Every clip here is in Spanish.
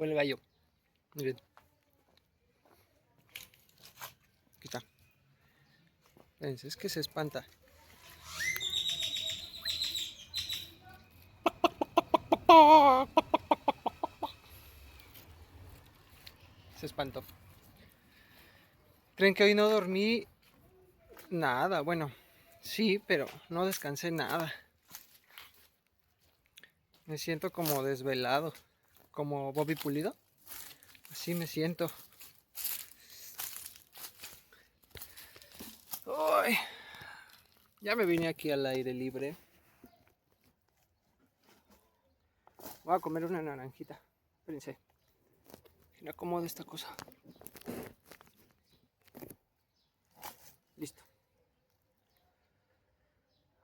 fue el gallo. Miren. Aquí está. Fíjense, es que se espanta. Se espantó. ¿Creen que hoy no dormí nada? Bueno, sí, pero no descansé nada. Me siento como desvelado, como Bobby Pulido. Así me siento. Uy, ya me vine aquí al aire libre. Voy a comer una naranjita. Espérense. Me acomodo esta cosa. Listo.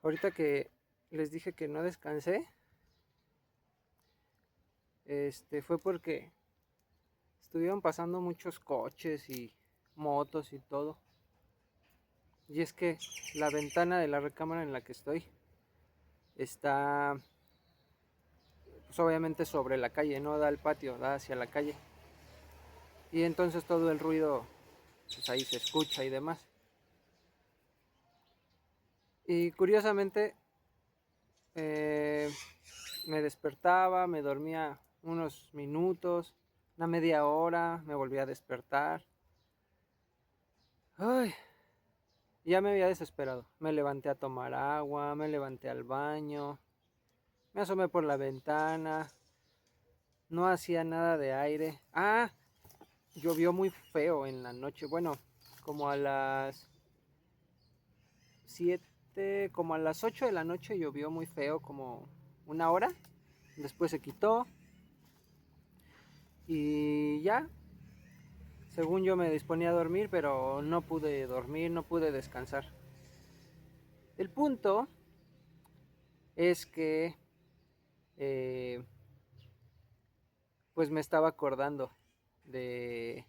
Ahorita que les dije que no descansé, fue porque estuvieron pasando muchos coches y motos y todo. Y es que la ventana de la recámara en la que estoy está, pues obviamente sobre la calle, no da al patio, da hacia la calle. Y entonces todo el ruido, pues ahí se escucha y demás. Y curiosamente, me despertaba, me dormía unos minutos, una media hora, me volvía a despertar. Ay, ya me había desesperado. Me levanté a tomar agua, me levanté al baño, me asomé por la ventana, no hacía nada de aire. Ah, llovió muy feo en la noche. Bueno, como a las 7, como a las 8 de la noche llovió muy feo, como una hora. Después se quitó y ya, según yo me disponía a dormir, pero no pude dormir, no pude descansar. El punto es que eh, pues me estaba acordando de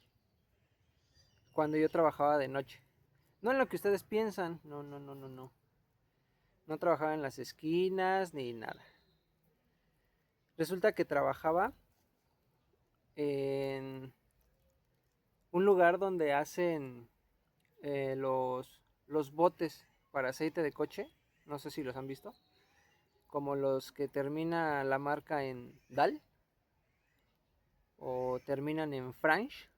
cuando yo trabajaba de noche. No en lo que ustedes piensan, no, no, no, no, no. No trabajaba en las esquinas ni nada. Resulta que trabajaba en un lugar donde hacen los botes para aceite de coche. No sé si los han visto. Como los que termina la marca en DAL o terminan en Franch.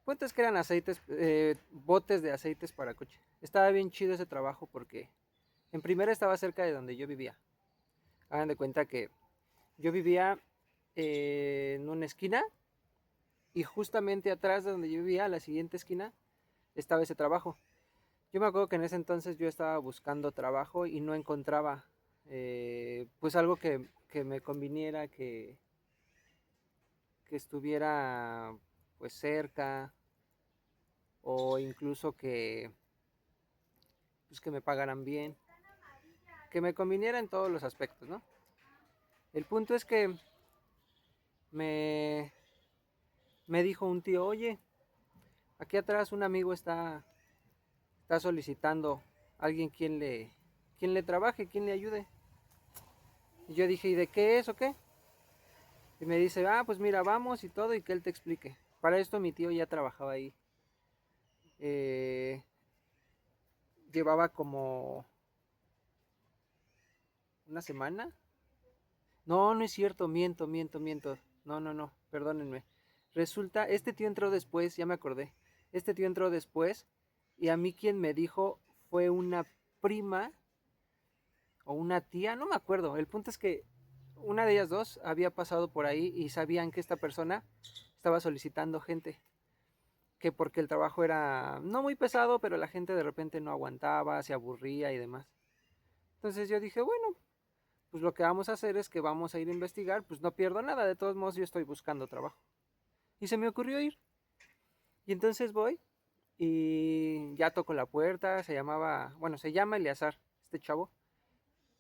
Cuentas que eran aceites, botes de aceites para coche. Estaba bien chido ese trabajo porque en primera estaba cerca de donde yo vivía. Hagan de cuenta que yo vivía en una esquina y justamente atrás de donde yo vivía, a la siguiente esquina, estaba ese trabajo. Yo me acuerdo que en ese entonces yo estaba buscando trabajo y no encontraba pues algo que me conviniera, que estuviera pues cerca o incluso pues que me pagaran bien, que me conviniera en todos los aspectos, ¿no? El punto es que me, me dijo un tío, oye, aquí atrás un amigo está solicitando a alguien quien le trabaje, quien le ayude. Y yo dije, ¿y de qué es o qué? Y me dice, ah, pues mira, vamos y todo y que él te explique. Para esto mi tío ya trabajaba ahí. Eh, Llevaba como una semana. No, no es cierto, miento, miento, miento. No, no, no, perdónenme. Resulta, este tío entró después, ya me acordé. Este tío entró después y a mí quien me dijo fue una prima o una tía, no me acuerdo. El punto es que una de ellas dos había pasado por ahí y sabían que esta persona estaba solicitando gente. Que porque el trabajo era no muy pesado, pero la gente de repente no aguantaba, se aburría y demás. Entonces yo dije, bueno, pues lo que vamos a hacer es que vamos a ir a investigar, pues no pierdo nada, de todos modos yo estoy buscando trabajo. Y se me ocurrió ir. Y entonces voy y ya toco la puerta, se llama Eleazar, este chavo.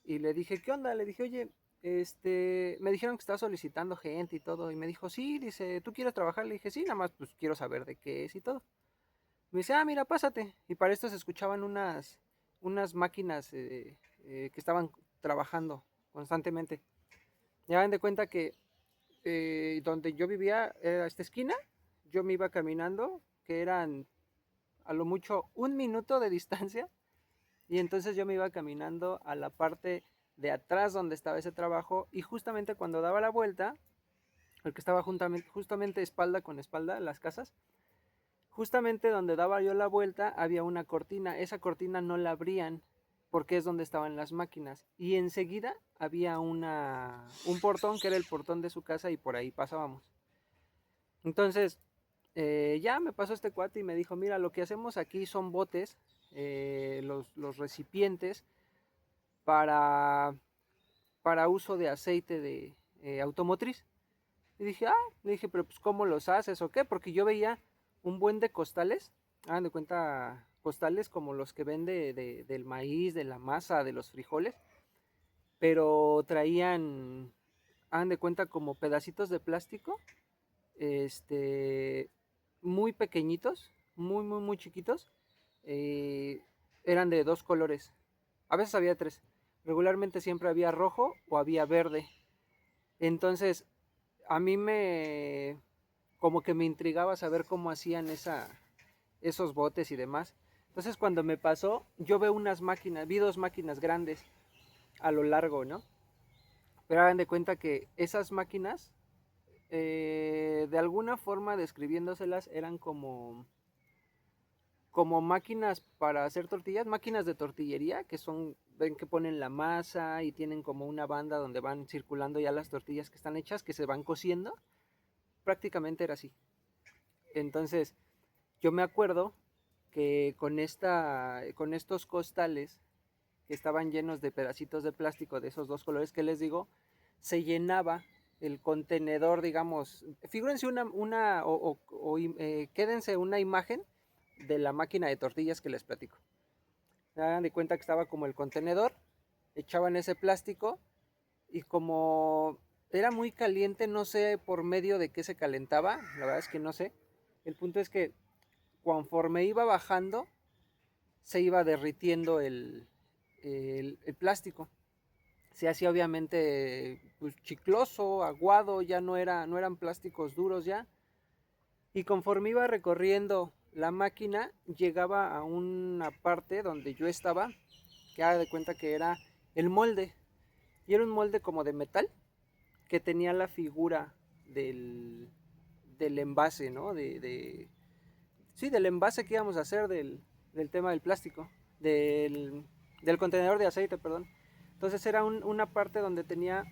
Y le dije, ¿qué onda? Le dije, oye, me dijeron que estaba solicitando gente y todo. Y me dijo, sí, dice, ¿tú quieres trabajar? Le dije, sí, nada más, pues quiero saber de qué es y todo. Me dice, ah, mira, pásate. Y para esto se escuchaban unas máquinas que estaban trabajando constantemente. Ya ven de cuenta que donde yo vivía, a esta esquina, yo me iba caminando, que eran a lo mucho 1 minuto de distancia, y entonces yo me iba caminando a la parte de atrás donde estaba ese trabajo, y justamente cuando daba la vuelta, el que estaba justamente espalda con espalda, las casas, justamente donde daba yo la vuelta había una cortina. Esa cortina no la abrían porque es donde estaban las máquinas. Y enseguida había un portón que era el portón de su casa y por ahí pasábamos. Entonces, ya me pasó este cuate y me dijo, mira, lo que hacemos aquí son botes, los recipientes para, para uso de aceite de automotriz. Y dije, le dije, pero pues ¿cómo los haces o qué? Porque yo veía un buen de costales, hagan de cuenta, costales como los que vende del maíz, de la masa, de los frijoles, pero traían, hagan de cuenta, como pedacitos de plástico, este, muy pequeñitos, muy chiquitos, eh, eran de 2 colores, a veces había 3, regularmente siempre había rojo o había verde. Entonces, a mí como que me intrigaba saber cómo hacían esos botes y demás. Entonces cuando me pasó, yo veo unas máquinas, vi 2 máquinas grandes a lo largo, ¿no? Pero hagan de cuenta que esas máquinas, de alguna forma describiéndoselas, eran como máquinas para hacer tortillas, máquinas de tortillería, que son, ven que ponen la masa y tienen como una banda donde van circulando ya las tortillas que están hechas, que se van cociendo. Prácticamente era así. Entonces, yo me acuerdo que con estos costales que estaban llenos de pedacitos de plástico de esos 2 colores que les digo, se llenaba el contenedor, digamos, figúrense quédense una imagen de la máquina de tortillas que les platico. Se dan de cuenta que estaba como el contenedor, echaban ese plástico y como era muy caliente, no sé por medio de qué se calentaba, la verdad es que no sé. El punto es que conforme iba bajando, se iba derritiendo el plástico. Se hacía obviamente pues, chicloso, aguado, ya no eran plásticos duros ya. Y conforme iba recorriendo la máquina, llegaba a una parte donde yo estaba, que haga de cuenta que era el molde. Y era un molde como de metal, que tenía la figura del envase, ¿no? Sí, del envase que íbamos a hacer del tema del plástico, del contenedor de aceite, perdón. Entonces era una parte donde tenía,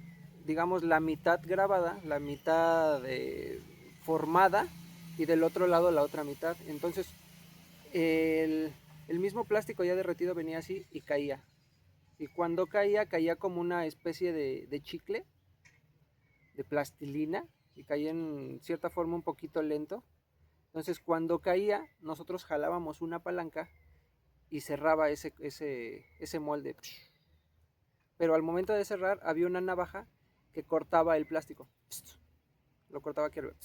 digamos, la mitad grabada, la mitad formada y del otro lado la otra mitad. Entonces el, el mismo plástico ya derretido venía así y caía. Y cuando caía, caía como una especie de chicle, de plastilina, y caía en cierta forma un poquito lento. Entonces cuando caía, nosotros jalábamos una palanca y cerraba ese molde. Pero al momento de cerrar había una navaja que cortaba el plástico. Lo cortaba aquí arriba.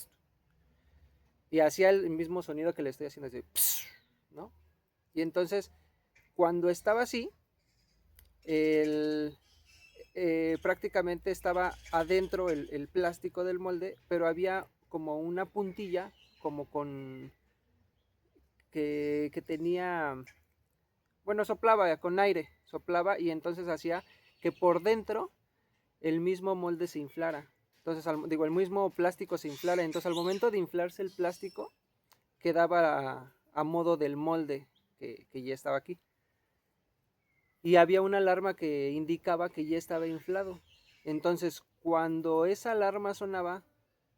Y hacía el mismo sonido que le estoy haciendo, así, ¿no? Y entonces, cuando estaba así, el, prácticamente estaba adentro el plástico del molde, pero había como una puntilla, como que tenía, bueno, soplaba con aire, soplaba y entonces hacía que por dentro el mismo molde se inflara. Entonces, digo, el mismo plástico se inflara. Entonces, al momento de inflarse el plástico, quedaba a modo del molde que ya estaba aquí. Y había una alarma que indicaba que ya estaba inflado. Entonces, cuando esa alarma sonaba,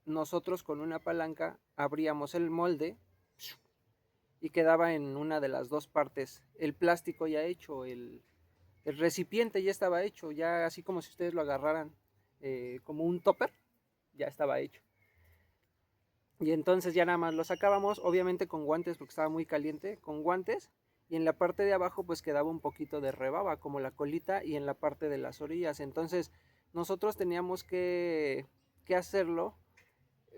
nosotros con una palanca abríamos el molde y quedaba en una de las dos partes el plástico ya hecho, el recipiente ya estaba hecho, ya así como si ustedes lo agarraran como un topper, ya estaba hecho. Y entonces ya nada más lo sacábamos, obviamente con guantes porque estaba muy caliente, con guantes. Y en la parte de abajo pues quedaba un poquito de rebaba, como la colita, y en la parte de las orillas. Entonces nosotros teníamos que hacerlo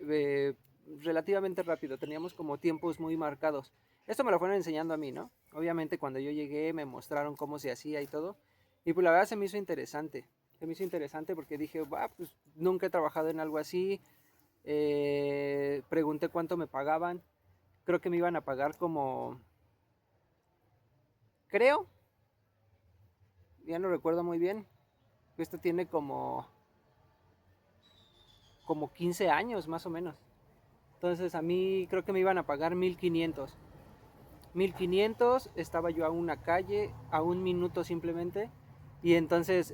eh, relativamente rápido, teníamos como tiempos muy marcados. Esto me lo fueron enseñando a mí, ¿no? Obviamente cuando yo llegué me mostraron cómo se hacía y todo. Y pues la verdad se me hizo interesante. Se me hizo interesante porque dije, pues nunca he trabajado en algo así. Pregunté cuánto me pagaban. Creo que me iban a pagar como, creo, ya no recuerdo muy bien. Esto tiene como 15 años más o menos. Entonces a mí creo que me iban a pagar 1500. 1500, estaba yo a una calle, a un minuto simplemente. Y entonces,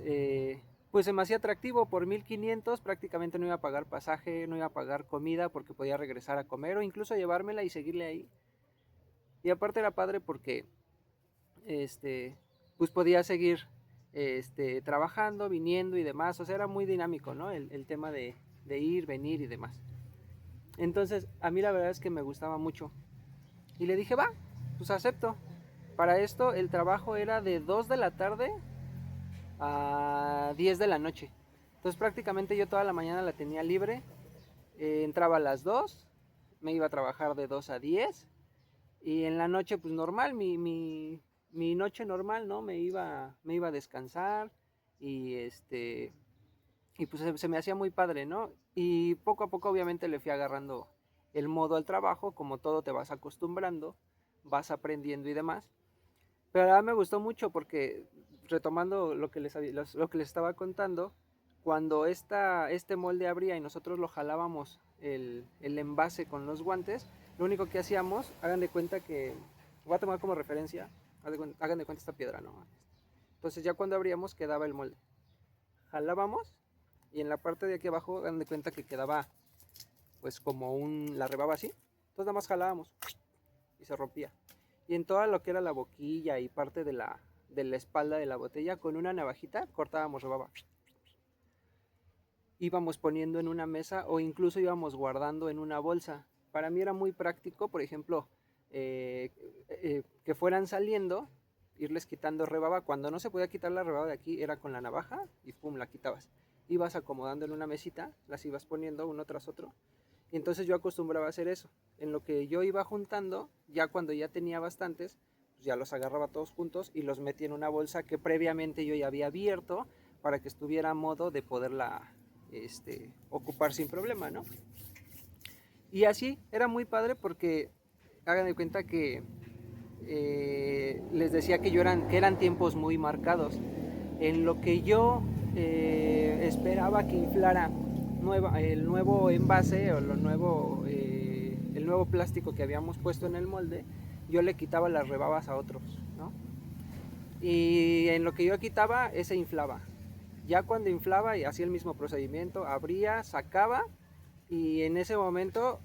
pues se me hacía atractivo. Por 1500 prácticamente no iba a pagar pasaje, no iba a pagar comida porque podía regresar a comer o incluso llevármela y seguirle ahí. Y aparte era padre porque este, pues podía seguir trabajando, viniendo y demás. O sea, era muy dinámico, ¿no? El tema de ir, venir y demás. Entonces, a mí la verdad es que me gustaba mucho. Y le dije, va, pues acepto. Para esto, el trabajo era de 2 de la tarde a 10 de la noche. Entonces, prácticamente yo toda la mañana la tenía libre. Entraba a las 2, me iba a trabajar de 2 a 10. Y en la noche, pues normal, mi noche normal, ¿no? Me iba a descansar y y pues se me hacía muy padre, ¿no? Y poco a poco obviamente le fui agarrando el modo al trabajo, como todo te vas acostumbrando, vas aprendiendo y demás. Pero la verdad me gustó mucho porque, retomando lo que les estaba contando, cuando este molde abría y nosotros lo jalábamos el envase con los guantes, lo único que hacíamos, hagan de cuenta que, voy a tomar como referencia, hagan de cuenta esta piedra, ¿no? Entonces ya cuando abríamos quedaba el molde. Jalábamos y en la parte de aquí abajo, hagan de cuenta que quedaba pues como la rebaba así. Entonces nada más jalábamos y se rompía. Y en toda lo que era la boquilla y parte de la espalda de la botella, con una navajita cortábamos rebaba. Íbamos poniendo en una mesa o incluso íbamos guardando en una bolsa. Para mí era muy práctico, por ejemplo, que fueran saliendo, irles quitando rebaba. Cuando no se podía quitar la rebaba de aquí, era con la navaja y pum, la quitabas. Ibas acomodando en una mesita, las ibas poniendo uno tras otro. Y entonces yo acostumbraba a hacer eso. En lo que yo iba juntando, ya cuando ya tenía bastantes, pues ya los agarraba todos juntos y los metía en una bolsa que previamente yo ya había abierto para que estuviera a modo de poderla ocupar sin problema, ¿no? Y así era muy padre porque hagan de cuenta que les decía que eran tiempos muy marcados. En lo que yo esperaba que inflara el nuevo envase o el nuevo plástico que habíamos puesto en el molde, yo le quitaba las rebabas a otros, ¿no? Y en lo que yo quitaba, ese inflaba. Ya cuando inflaba y hacía el mismo procedimiento, abría, sacaba y en ese momento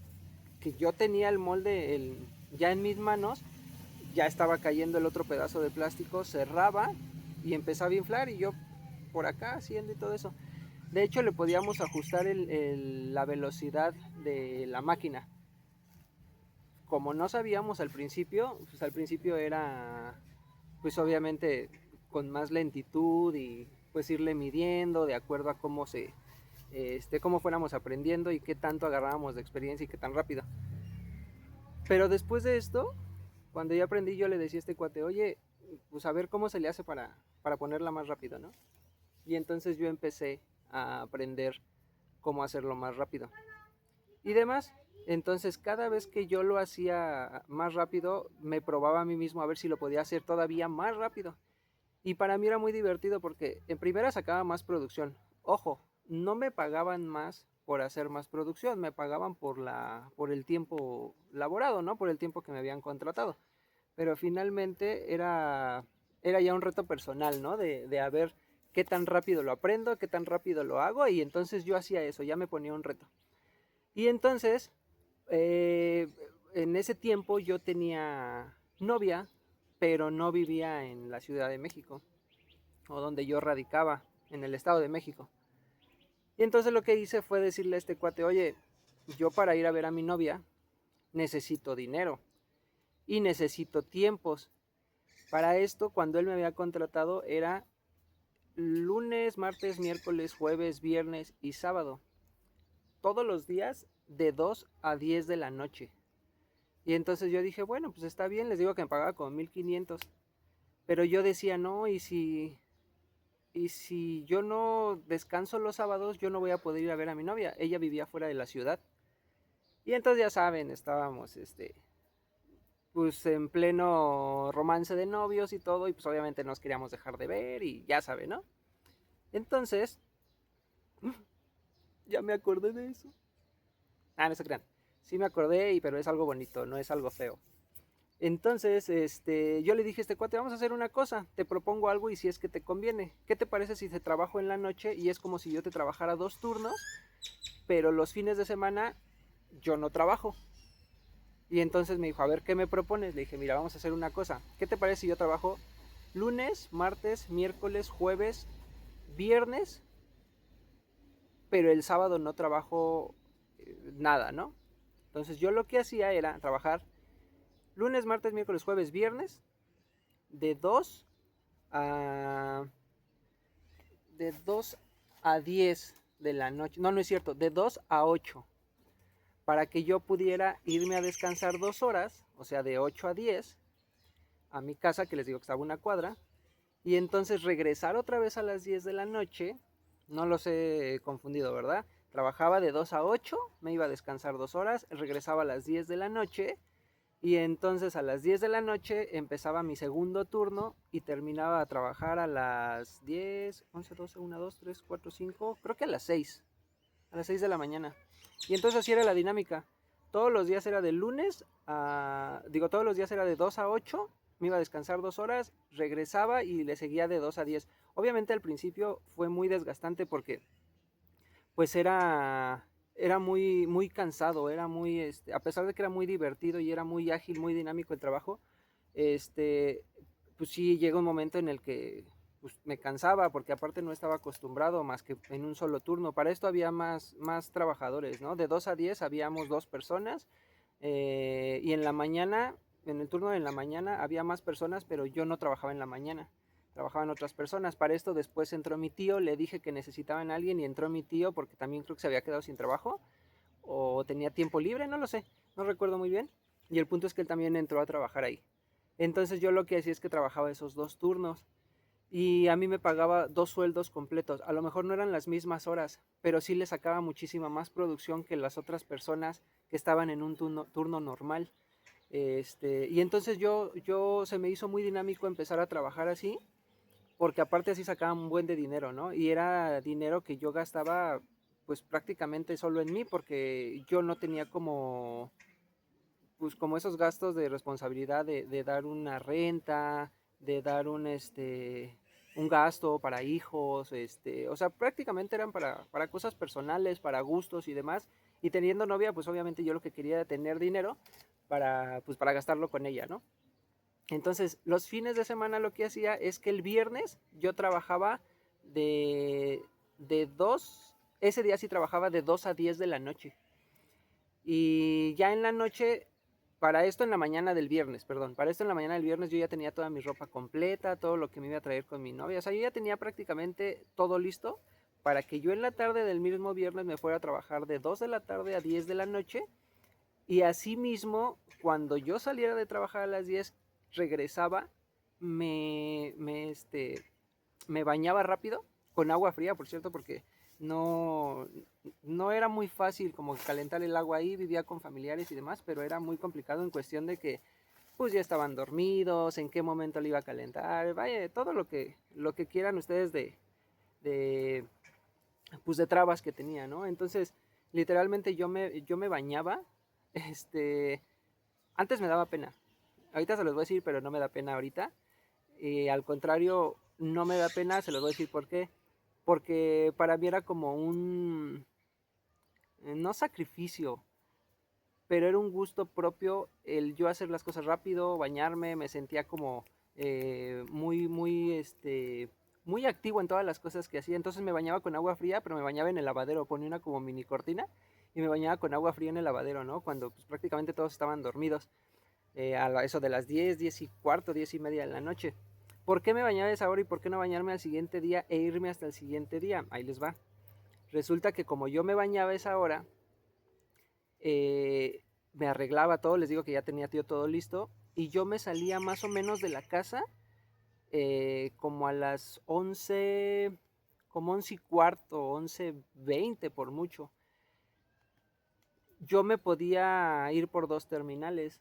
que yo tenía el molde ya en mis manos, ya estaba cayendo el otro pedazo de plástico, cerraba y empezaba a inflar y yo por acá haciendo y todo eso. De hecho le podíamos ajustar la velocidad de la máquina. Como no sabíamos al principio, pues al principio era pues obviamente con más lentitud y pues irle midiendo de acuerdo a cómo fuéramos aprendiendo y qué tanto agarrábamos de experiencia y qué tan rápido. Pero después de esto, cuando ya aprendí, yo le decía a este cuate, oye, pues a ver cómo se le hace para ponerla más rápido, ¿no? Y entonces yo empecé a aprender cómo hacerlo más rápido. Y demás, entonces cada vez que yo lo hacía más rápido, me probaba a mí mismo a ver si lo podía hacer todavía más rápido. Y para mí era muy divertido porque en primera sacaba más producción. Ojo, no me pagaban más por hacer más producción, me pagaban por el tiempo laborado, ¿no? Por el tiempo que me habían contratado. Pero finalmente era ya un reto personal, ¿no? De a ver qué tan rápido lo aprendo, qué tan rápido lo hago. Y entonces yo hacía eso, ya me ponía un reto. Y entonces, eh, en ese tiempo yo tenía novia, pero no vivía en la Ciudad de México o donde yo radicaba, en el Estado de México. Y entonces lo que hice fue decirle a este cuate, oye, yo para ir a ver a mi novia necesito dinero y necesito tiempos. Para esto, cuando él me había contratado, era lunes, martes, miércoles, jueves, viernes y sábado. Todos los días de 2 a 10 de la noche. Y entonces yo dije, bueno, pues está bien, les digo que me pagaba como 1500. Pero yo decía, no, y si yo no descanso los sábados, yo no voy a poder ir a ver a mi novia. Ella vivía fuera de la ciudad. Y entonces ya saben, estábamos pues en pleno romance de novios y todo, y pues obviamente nos queríamos dejar de ver y ya saben, ¿no? Entonces, ya me acordé de eso. Ah, no se crean. Sí me acordé, pero es algo bonito, no es algo feo. Entonces, yo le dije a este cuate, vamos a hacer una cosa, te propongo algo y si es que te conviene. ¿Qué te parece si te trabajo en la noche y es como si yo te trabajara 2 turnos, pero los fines de semana yo no trabajo? Y entonces me dijo, a ver, ¿qué me propones? Le dije, mira, vamos a hacer una cosa. ¿Qué te parece si yo trabajo lunes, martes, miércoles, jueves, viernes, pero el sábado no trabajo nada, ¿no? Entonces yo lo que hacía era trabajar lunes, martes, miércoles, jueves, viernes, de 2 a, de 2 a 10 de la noche. No, no es cierto, de 2 a 8. Para que yo pudiera irme a descansar 2 horas, o sea, de 8 a 10, a mi casa, que les digo que estaba una cuadra, y entonces regresar otra vez a las 10 de la noche. No los he confundido, ¿verdad? Trabajaba de 2 a 8, me iba a descansar 2 horas, regresaba a las 10 de la noche y entonces a las 10 de la noche empezaba mi segundo turno y terminaba a trabajar a las 10, 11, 12, 1, 2, 3, 4, 5, creo que a las 6 de la mañana. Y entonces así era la dinámica. Todos los días era de lunes a... Digo, todos los días era de 2 a 8, me iba a descansar 2 horas, regresaba y le seguía de 2 a 10. Obviamente al principio fue muy desgastante porque pues era muy, muy cansado, era muy, a pesar de que era muy divertido y era muy ágil, muy dinámico el trabajo, este, pues sí llega un momento en el que pues, me cansaba porque aparte no estaba acostumbrado más que en un solo turno. Para esto había más trabajadores, ¿no? De 2 a 10 habíamos 2 personas y en la mañana, en el turno de la mañana había más personas, pero yo no trabajaba en la mañana, trabajaban otras personas. Para esto después entró mi tío, le dije que necesitaban a alguien y entró mi tío porque también creo que se había quedado sin trabajo o tenía tiempo libre, no lo sé, no recuerdo muy bien. Y el punto es que él también entró a trabajar ahí. Entonces yo lo que hacía es que trabajaba esos 2 turnos y a mí me pagaba 2 sueldos completos. A lo mejor no eran las mismas horas, pero sí le sacaba muchísima más producción que las otras personas que estaban en un turno normal. Y entonces yo se me hizo muy dinámico empezar a trabajar así, porque aparte así sacaba un buen de dinero, ¿no? Y era dinero que yo gastaba pues prácticamente solo en mí, porque yo no tenía pues como esos gastos de responsabilidad de dar una renta, de dar un gasto para hijos, o sea, prácticamente eran para cosas personales, para gustos y demás. Y teniendo novia, pues obviamente yo lo que quería era tener dinero pues para gastarlo con ella, ¿no? Entonces, los fines de semana lo que hacía es que el viernes yo trabajaba de, de 2, ese día sí trabajaba de 2 a 10 de la noche. Y ya en la noche, para esto en la mañana del viernes, perdón, para esto en la mañana del viernes yo ya tenía toda mi ropa completa, todo lo que me iba a traer con mi novia. O sea, yo ya tenía prácticamente todo listo para que yo en la tarde del mismo viernes me fuera a trabajar de 2 de la tarde a 10 de la noche. Y así mismo, cuando yo saliera de trabajar a las 10 regresaba, me, me, este, me bañaba rápido, con agua fría, por cierto, porque no, no era muy fácil como calentar el agua ahí, vivía con familiares y demás, pero era muy complicado en cuestión de que pues ya estaban dormidos, en qué momento le iba a calentar, vaya, todo lo que quieran ustedes de, pues de trabas que tenía, ¿no? Entonces, literalmente yo me bañaba, este, antes me daba pena, ahorita se los voy a decir, pero no me da pena ahorita, al contrario, no me da pena, se los voy a decir por qué. Porque para mí era como no sacrificio, pero era un gusto propio el yo hacer las cosas rápido, bañarme, me sentía como muy, muy, muy activo en todas las cosas que hacía. Entonces me bañaba con agua fría, pero me bañaba en el lavadero, ponía una como mini cortina y me bañaba con agua fría en el lavadero, ¿no? Cuando pues, prácticamente todos estaban dormidos, eso de las 10, 10 y cuarto, 10 y media de la noche. ¿Por qué me bañaba a esa hora y por qué no bañarme al siguiente día e irme hasta el siguiente día? Ahí les va. Resulta que como yo me bañaba a esa hora, me arreglaba todo, les digo que ya tenía tío todo listo, y yo me salía más o menos de la casa como a las 11, como 11 y cuarto, 11:20 por mucho. yo me podía ir por dos terminales.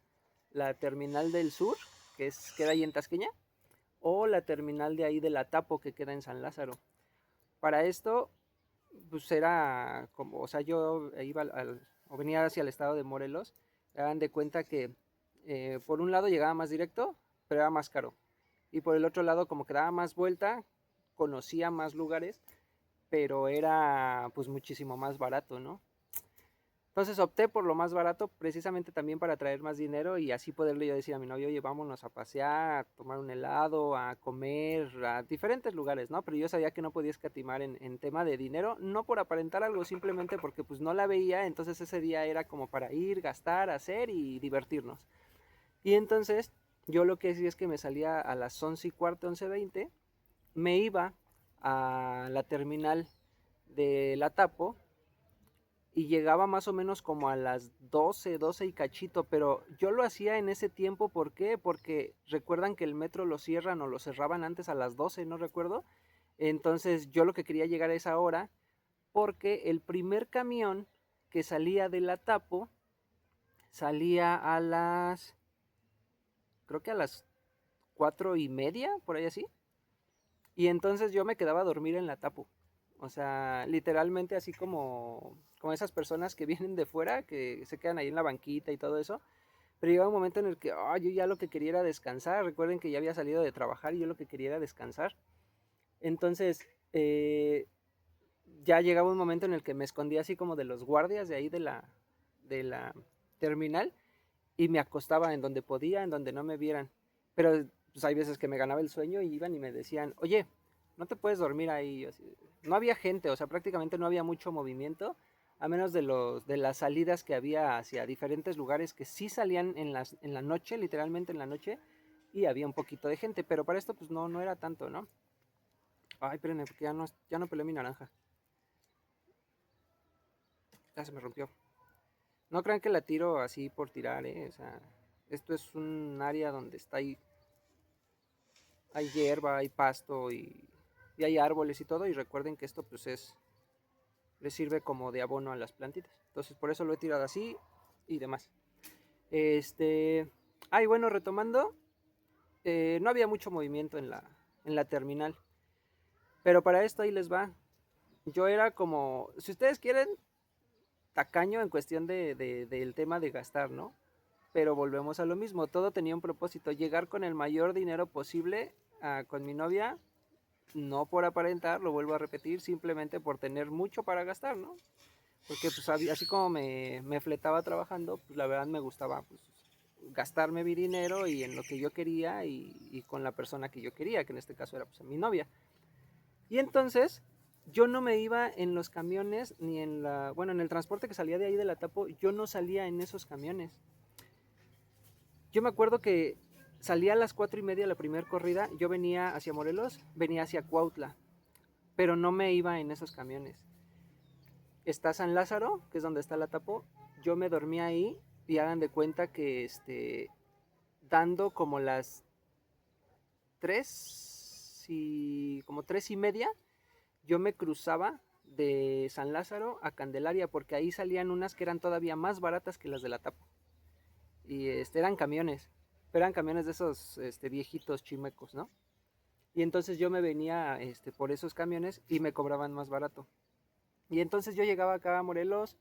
La terminal del sur, queda ahí en Tasqueña, o la terminal de ahí de la Tapo, que queda en San Lázaro. Para esto, pues era como, o sea, yo iba o venía hacia el estado de Morelos, hagan de cuenta que por un lado llegaba más directo, pero era más caro. Y por el otro lado, como que daba más vuelta, conocía más lugares, pero era pues muchísimo más barato, ¿no? Entonces opté por lo más barato precisamente también para traer más dinero y así poderle yo decir a mi novio, oye, vámonos a pasear, a tomar un helado, a comer, a diferentes lugares, ¿no? Pero yo sabía que no podía escatimar en tema de dinero, no por aparentar algo, simplemente porque pues no la veía, entonces ese día era como para ir, gastar, hacer y divertirnos. Y entonces yo lo que hacía es que me salía a las 11:15, 11:20, me iba a la terminal de la Tapo y llegaba más o menos como a las 12, 12 y cachito, pero yo lo hacía en ese tiempo, ¿por qué? Porque recuerdan que el metro lo cierran o lo cerraban antes a las 12, no recuerdo. Entonces yo lo que quería llegar a esa hora, porque el primer camión que salía de la Tapo salía a las, creo que a las 4:30, por ahí así. Y entonces yo me quedaba a dormir en la Tapo. O sea, literalmente así como esas personas que vienen de fuera, que se quedan ahí en la banquita y todo eso. Pero llegaba un momento en el que yo ya lo que quería era descansar. Recuerden que ya había salido de trabajar y yo lo que quería era descansar. Entonces, ya llegaba un momento en el que me escondía así como de los guardias de ahí de la terminal y me acostaba en donde podía, en donde no me vieran. Pero pues hay veces que me ganaba el sueño y iban y me decían, oye, no te puedes dormir ahí. Así, no había gente, o sea, prácticamente no había mucho movimiento, a menos de las salidas que había hacia diferentes lugares que sí salían en la noche, literalmente en la noche, y había un poquito de gente, pero para esto pues no era tanto, ¿no? Ay, espérenme, porque ya no pelé mi naranja. Ya se me rompió. No crean que la tiro así por tirar, ¿eh? O sea, esto es un área donde hay hierba, hay pasto y hay árboles y todo. Y recuerden que esto pues les sirve como de abono a las plantitas. Entonces por eso lo he tirado así y demás. Bueno, retomando, no había mucho movimiento en la terminal. Pero para esto ahí les va. Yo era como, si ustedes quieren, tacaño en cuestión del tema de gastar, ¿no? Pero volvemos a lo mismo, todo tenía un propósito, llegar con el mayor dinero posible con mi novia, no por aparentar, lo vuelvo a repetir, simplemente por tener mucho para gastar, ¿no? Porque pues así como me fletaba trabajando, pues la verdad me gustaba pues, gastarme mi dinero y en lo que yo quería y con la persona que yo quería, que en este caso era pues mi novia. Y entonces yo no me iba en los camiones ni en el transporte que salía de ahí de la Tapo, yo no salía en esos camiones. Yo me acuerdo que salía a las 4:30 la primera corrida, yo venía hacia Morelos, venía hacia Cuautla, pero no me iba en esos camiones. Está San Lázaro, que es donde está la Tapo, yo me dormí ahí y hagan de cuenta que dando como las 3:30, yo me cruzaba de San Lázaro a Candelaria, porque ahí salían unas que eran todavía más baratas que las de la Tapo. Y eran camiones, pero eran camiones de esos viejitos chimecos, ¿no? Y entonces yo me venía por esos camiones y me cobraban más barato. Y entonces yo llegaba acá a Morelos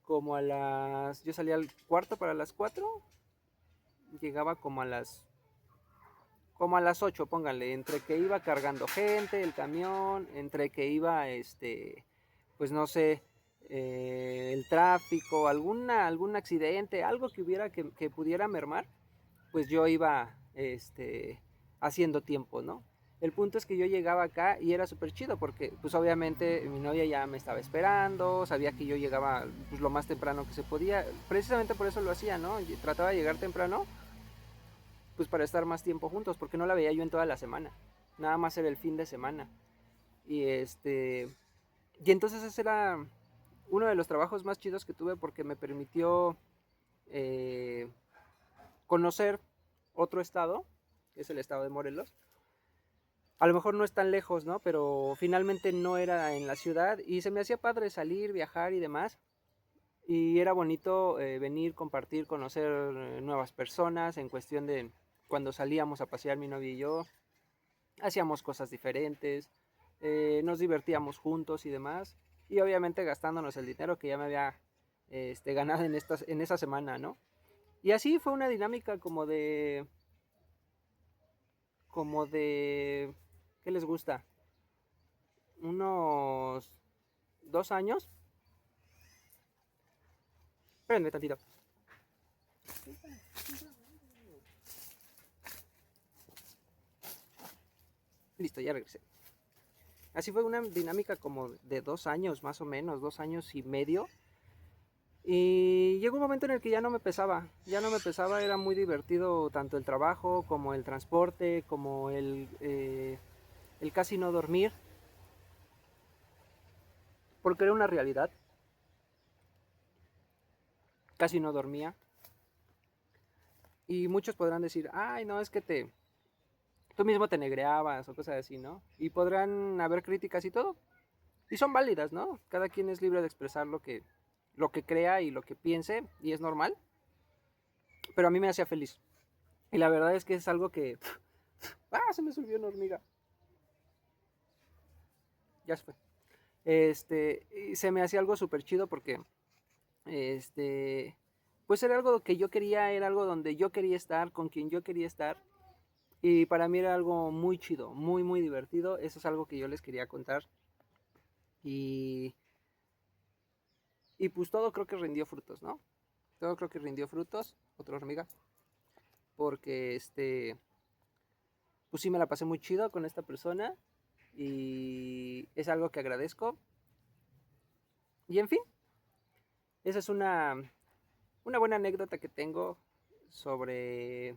yo salía al cuarto para las 4, llegaba como a las 8, pónganle, entre que iba cargando gente, el camión, entre que iba, pues no sé, el tráfico, algún accidente, algo que hubiera que pudiera mermar, pues yo iba haciendo tiempo, ¿no? El punto es que yo llegaba acá y era súper chido porque pues obviamente mi novia ya me estaba esperando, sabía que yo llegaba pues, lo más temprano que se podía, precisamente por eso lo hacía, ¿no? Y trataba de llegar temprano pues para estar más tiempo juntos porque no la veía yo en toda la semana, nada más era el fin de semana. Y entonces ese era uno de los trabajos más chidos que tuve porque me permitió eh, conocer otro estado, que es el estado de Morelos. A lo mejor no es tan lejos, ¿no? Pero finalmente no era en la ciudad y se me hacía padre salir, viajar y demás. Y era bonito venir, compartir, conocer nuevas personas en cuestión de cuando salíamos a pasear mi novia y yo, hacíamos cosas diferentes, nos divertíamos juntos y demás, y obviamente gastándonos el dinero que ya me había ganado en esa semana, ¿no? Y así fue una dinámica como de, ¿qué les gusta? Unos 2 años. Espérenme tantito. Listo, ya regresé. Así fue una dinámica como de 2 años, más o menos, 2 años y medio. Y llegó un momento en el que ya no me pesaba, era muy divertido tanto el trabajo como el transporte, como el casi no dormir, porque era una realidad, casi no dormía. Y muchos podrán decir, ay, no, es que tú mismo te negreabas o cosas así, ¿no? Y podrán haber críticas y todo, y son válidas, ¿no? Cada quien es libre de expresar lo que crea y lo que piense, y es normal, pero a mí me hacía feliz. Y la verdad es que es algo que... ¡Ah! Se me subió una hormiga. Ya se fue. Y se me hacía algo súper chido porque, este, pues era algo que yo quería, era algo donde yo quería estar, con quien yo quería estar. Y para mí era algo muy chido, muy, muy divertido. Eso es algo que yo les quería contar. Y, y pues todo creo que rindió frutos, ¿no? Todo creo que rindió frutos. Otra hormiga. Porque, pues sí me la pasé muy chido con esta persona. Y es algo que agradezco. Y en fin, esa es una buena anécdota que tengo sobre,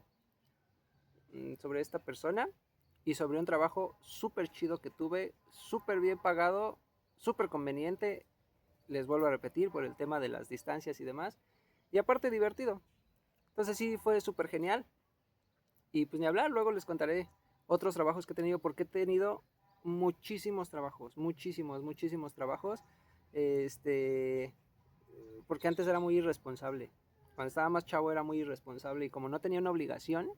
sobre esta persona y sobre un trabajo súper chido que tuve, súper bien pagado, súper conveniente, les vuelvo a repetir, por el tema de las distancias y demás, y aparte divertido. Entonces sí, fue súper genial. Y pues ni hablar, luego les contaré otros trabajos que he tenido, porque he tenido muchísimos trabajos, muchísimos, muchísimos trabajos. Este, porque antes era muy irresponsable. Cuando estaba más chavo era muy irresponsable y como no tenía una obligación,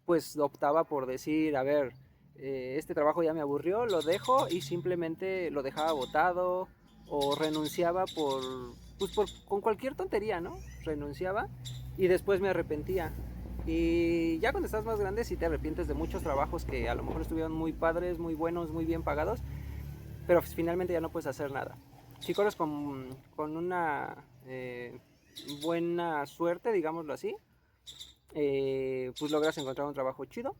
pues optaba por decir, a ver, este trabajo ya me aburrió, lo dejo y simplemente lo dejaba botado o renunciaba con cualquier tontería, ¿no? Renunciaba y después me arrepentía. Y ya cuando estás más grande sí te arrepientes de muchos trabajos que a lo mejor estuvieron muy padres, muy buenos, muy bien pagados, pero pues finalmente ya no puedes hacer nada. Si corres con una buena suerte, digámoslo así, pues logras encontrar un trabajo chido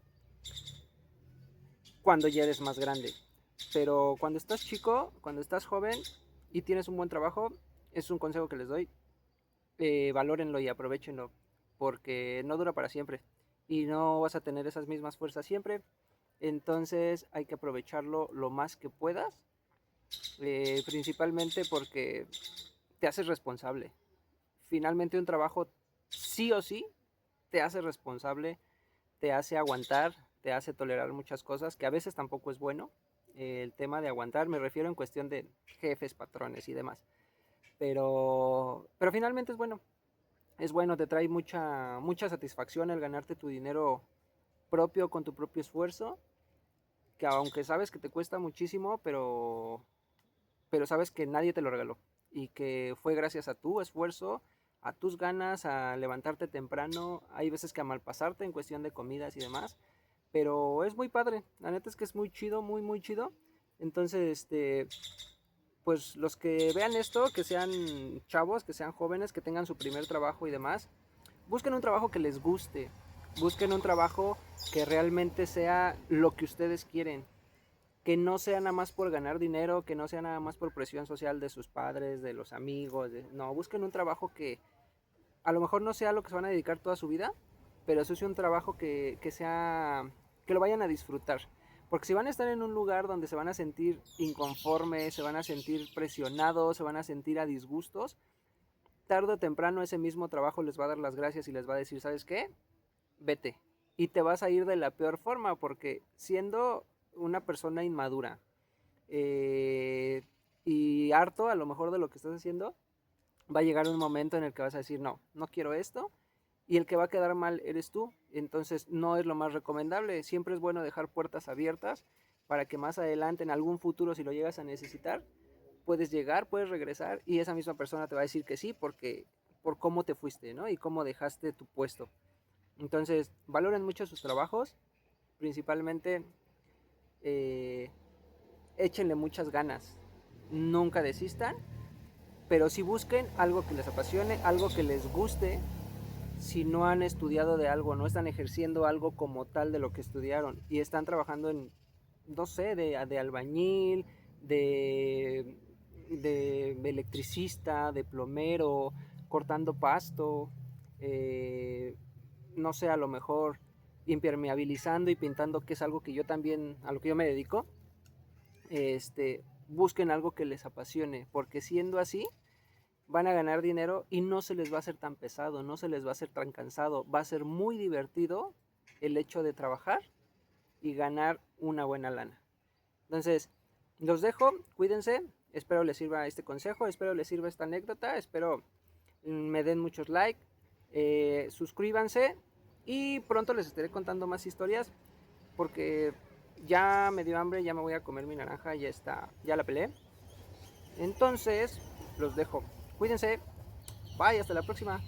cuando ya eres más grande. Pero cuando estás chico, cuando estás joven y tienes un buen trabajo, es un consejo que les doy, valórenlo y aprovechenlo, porque no dura para siempre y no vas a tener esas mismas fuerzas siempre. Entonces hay que aprovecharlo lo más que puedas, principalmente porque te haces responsable. Finalmente un trabajo sí o sí te hace responsable, te hace aguantar, te hace tolerar muchas cosas, que a veces tampoco es bueno. El tema de aguantar, me refiero en cuestión de jefes, patrones y demás. Pero finalmente es bueno. Es bueno, te trae mucha satisfacción el ganarte tu dinero propio con tu propio esfuerzo, que aunque sabes que te cuesta muchísimo, pero sabes que nadie te lo regaló y que fue gracias a tu esfuerzo, a tus ganas, a levantarte temprano. Hay veces que a malpasarte en cuestión de comidas y demás, pero es muy padre. La neta es que es muy chido, muy, muy chido. Entonces, pues los que vean esto, que sean chavos, que sean jóvenes, que tengan su primer trabajo y demás, busquen un trabajo que les guste. Busquen un trabajo que realmente sea lo que ustedes quieren, que no sea nada más por ganar dinero, que no sea nada más por presión social de sus padres, de los amigos. No, busquen un trabajo que a lo mejor no sea lo que se van a dedicar toda su vida, pero eso es un trabajo que sea, que lo vayan a disfrutar. Porque si van a estar en un lugar donde se van a sentir inconformes, se van a sentir presionados, se van a sentir a disgustos, tarde o temprano ese mismo trabajo les va a dar las gracias y les va a decir, ¿sabes qué? Vete. Y te vas a ir de la peor forma, porque siendo una persona inmadura, y harto a lo mejor de lo que estás haciendo, va a llegar un momento en el que vas a decir, no, no quiero esto, y el que va a quedar mal eres tú. Entonces no es lo más recomendable. Siempre es bueno dejar puertas abiertas para que más adelante, en algún futuro, si lo llegas a necesitar, puedes llegar, puedes regresar y esa misma persona te va a decir que sí porque por cómo te fuiste, ¿no? Y cómo dejaste tu puesto. Entonces, valoren mucho sus trabajos, principalmente eh, échenle muchas ganas, nunca desistan, pero si busquen algo que les apasione, algo que les guste. Si no han estudiado de algo, no están ejerciendo algo como tal de lo que estudiaron y están trabajando en, no sé, de albañil, de electricista, de plomero, cortando pasto, eh, no sé, a lo mejor impermeabilizando y pintando, que es algo que yo también, a lo que yo me dedico, busquen algo que les apasione, porque siendo así, van a ganar dinero y no se les va a hacer tan pesado, no se les va a hacer tan cansado. Va a ser muy divertido el hecho de trabajar y ganar una buena lana. Entonces, los dejo, cuídense, espero les sirva este consejo, espero les sirva esta anécdota, espero me den muchos likes, suscríbanse y pronto les estaré contando más historias porque ya me dio hambre, ya me voy a comer mi naranja, ya está, ya la pelé. Entonces, los dejo. Cuídense. Bye, hasta la próxima.